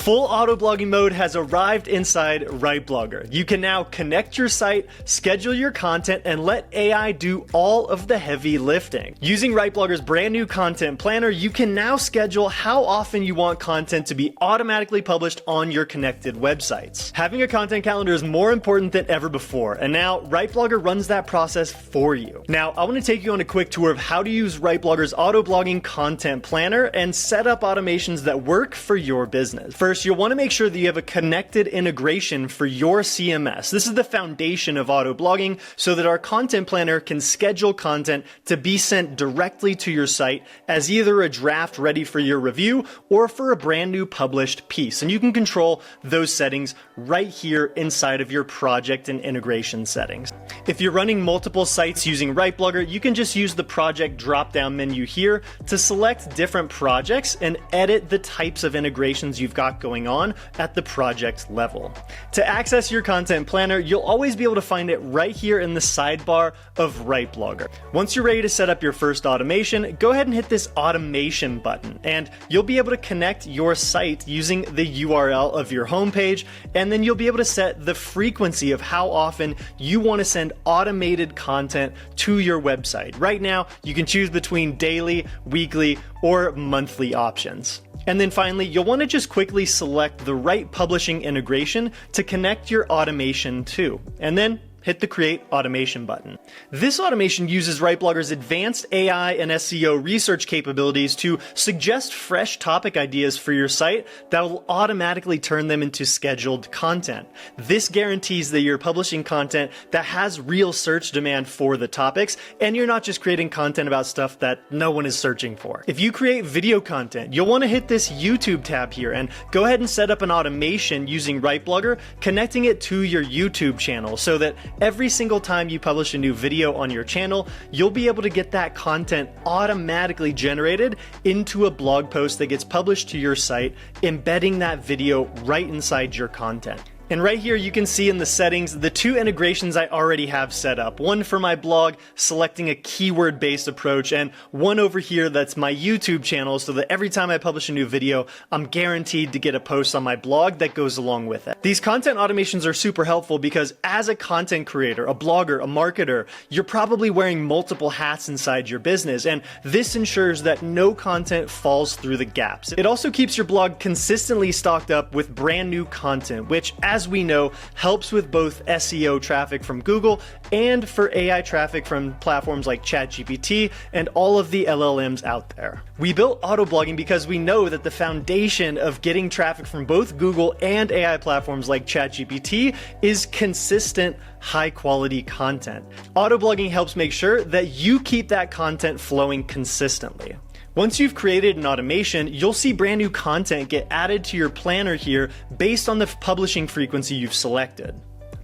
Full auto blogging mode has arrived inside RightBlogger. You can now connect your site, schedule your content, and let AI do all of the heavy lifting. Using RightBlogger's brand new content planner, you can now schedule how often you want content to be automatically published on your connected websites. Having a content calendar is more important than ever before, and now RightBlogger runs that process for you. Now, I want to take you on a quick tour of how to use RightBlogger's auto blogging content planner and set up automations that work for your business. First, you'll want to make sure that you have a connected integration for your CMS. This is the foundation of auto blogging so that our content planner can schedule content to be sent directly to your site as either a draft ready for your review or for a brand new published piece. And you can control those settings right here inside of your project and integration settings. If you're running multiple sites using RightBlogger, you can just use the project drop-down menu here to select different projects and edit the types of integrations you've got going on at the project level. To access your content planner, you'll always be able to find it right here in the sidebar of RightBlogger. Once you're ready to set up your first automation, go ahead and hit this automation button, and you'll be able to connect your site using the URL of your homepage, and then you'll be able to set the frequency of how often you want to send automated content to your website. Right now, you can choose between daily, weekly, or monthly options. And then finally, you'll want to just quickly select the right publishing integration to connect your automation to, and then hit the Create Automation button. This automation uses RightBlogger's advanced AI and SEO research capabilities to suggest fresh topic ideas for your site that will automatically turn them into scheduled content. This guarantees that you're publishing content that has real search demand for the topics, and you're not just creating content about stuff that no one is searching for. If you create video content, you'll want to hit this YouTube tab here and go ahead and set up an automation using RightBlogger, connecting it to your YouTube channel so that every single time you publish a new video on your channel, you'll be able to get that content automatically generated into a blog post that gets published to your site, embedding that video right inside your content. And right here you can see in the settings the two integrations I already have set up. One for my blog, selecting a keyword-based approach, and one over here that's my YouTube channel so that every time I publish a new video, I'm guaranteed to get a post on my blog that goes along with it. These content automations are super helpful because as a content creator, a blogger, a marketer, you're probably wearing multiple hats inside your business, and this ensures that no content falls through the gaps. It also keeps your blog consistently stocked up with brand new content, which, as we know, helps with both SEO traffic from Google and for AI traffic from platforms like ChatGPT and all of the LLMs out there. We built Autoblogging because we know that the foundation of getting traffic from both Google and AI platforms like ChatGPT is consistent, high-quality content. Autoblogging helps make sure that you keep that content flowing consistently. Once you've created an automation, you'll see brand new content get added to your planner here based on the publishing frequency you've selected.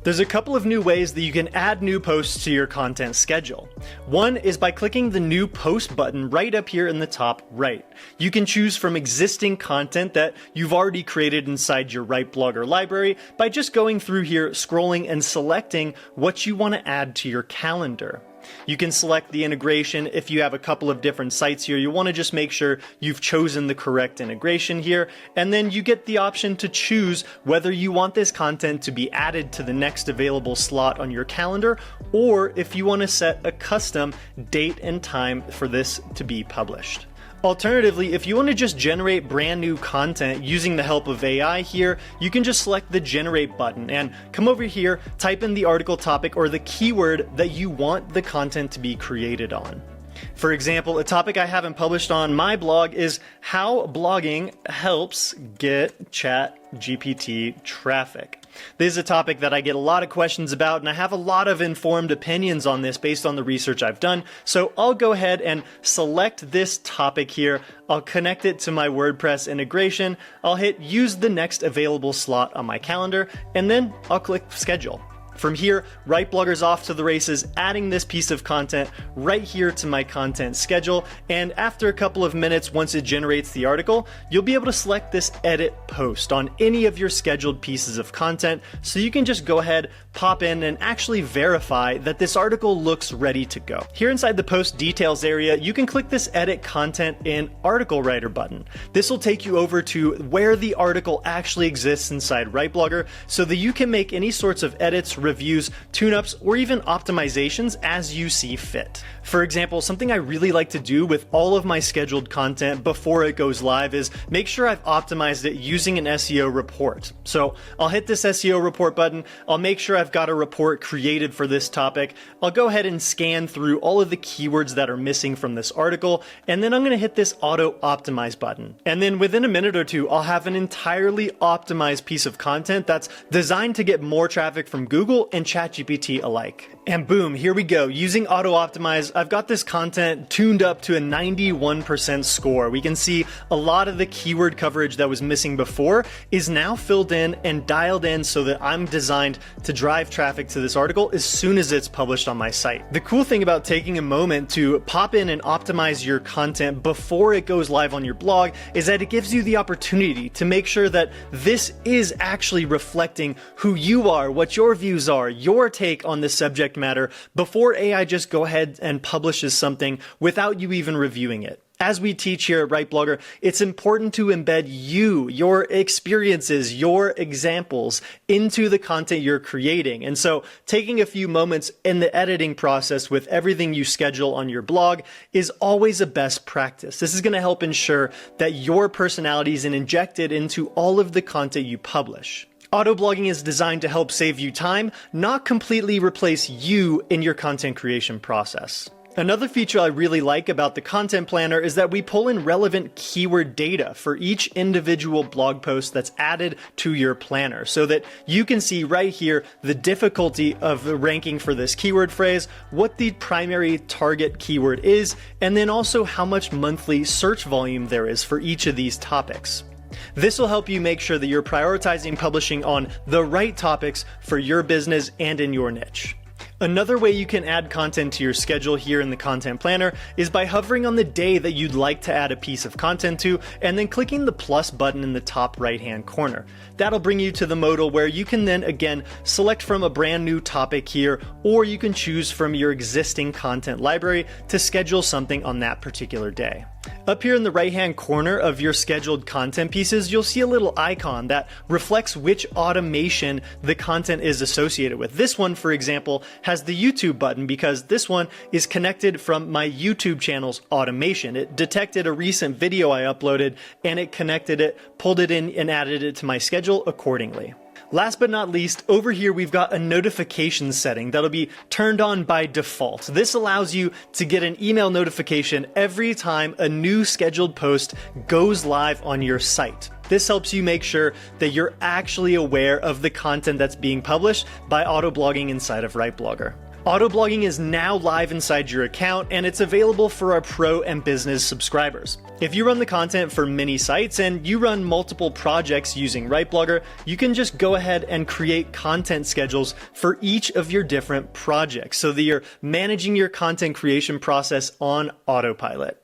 There's a couple of new ways that you can add new posts to your content schedule. One is by clicking the New Post button right up here in the top right. You can choose from existing content that you've already created inside your RightBlogger library by just going through here, scrolling, and selecting what you want to add to your calendar. You can select the integration. If you have a couple of different sites here, you want to just make sure you've chosen the correct integration here, and then you get the option to choose whether you want this content to be added to the next available slot on your calendar, or if you want to set a custom date and time for this to be published. Alternatively, if you want to just generate brand new content using the help of AI here, you can just select the Generate button and come over here, type in the article topic or the keyword that you want the content to be created on. For example, a topic I haven't published on my blog is how blogging helps get ChatGPT traffic. This is a topic that I get a lot of questions about, and I have a lot of informed opinions on this based on the research I've done. So I'll go ahead and select this topic here. I'll connect it to my WordPress integration. I'll hit use the next available slot on my calendar, and then I'll click schedule. From here, RightBlogger's off to the races, adding this piece of content right here to my content schedule. And after a couple of minutes, once it generates the article, you'll be able to select this edit post on any of your scheduled pieces of content. So you can just go ahead, pop in, and actually verify that this article looks ready to go. Here inside the post details area, you can click this edit content in article writer button. This will take you over to where the article actually exists inside RightBlogger so that you can make any sorts of edits, reviews, tune-ups, or even optimizations as you see fit. For example, something I really like to do with all of my scheduled content before it goes live is make sure I've optimized it using an SEO report. So I'll hit this SEO report button. I'll make sure I've got a report created for this topic. I'll go ahead and scan through all of the keywords that are missing from this article, and then I'm going to hit this auto optimize button. And then within a minute or two, I'll have an entirely optimized piece of content that's designed to get more traffic from Google and ChatGPT alike. And boom, here we go. Using auto optimize, I've got this content tuned up to a 91% score. We can see a lot of the keyword coverage that was missing before is now filled in and dialed in so that I'm designed to drive traffic to this article as soon as it's published on my site. The cool thing about taking a moment to pop in and optimize your content before it goes live on your blog is that it gives you the opportunity to make sure that this is actually reflecting who you are, what your views are, your take on the subject matter before AI just go ahead and publishes something without you even reviewing it. As we teach here at RightBlogger, it's important to embed you, your experiences, your examples into the content you're creating. And so taking a few moments in the editing process with everything you schedule on your blog is always a best practice. This is going to help ensure that your personality is injected into all of the content you publish. Autoblogging is designed to help save you time, not completely replace you in your content creation process. Another feature I really like about the content planner is that we pull in relevant keyword data for each individual blog post that's added to your planner so that you can see right here the difficulty of ranking for this keyword phrase, what the primary target keyword is, and then also how much monthly search volume there is for each of these topics. This will help you make sure that you're prioritizing publishing on the right topics for your business and in your niche. Another way you can add content to your schedule here in the content planner is by hovering on the day that you'd like to add a piece of content to and then clicking the plus button in the top right hand corner. That'll bring you to the modal where you can then again select from a brand new topic here, or you can choose from your existing content library to schedule something on that particular day. Up here in the right hand corner of your scheduled content pieces, you'll see a little icon that reflects which automation the content is associated with. This one, for example, has the YouTube button because this one is connected from my YouTube channel's automation. It detected a recent video I uploaded and it connected it, pulled it in, and added it to my schedule accordingly. Last but not least, over here we've got a notification setting that'll be turned on by default. This allows you to get an email notification every time a new scheduled post goes live on your site. This helps you make sure that you're actually aware of the content that's being published by Autoblogging inside of RightBlogger. Autoblogging is now live inside your account and it's available for our pro and business subscribers. If you run the content for many sites and you run multiple projects using RightBlogger, you can just go ahead and create content schedules for each of your different projects so that you're managing your content creation process on autopilot.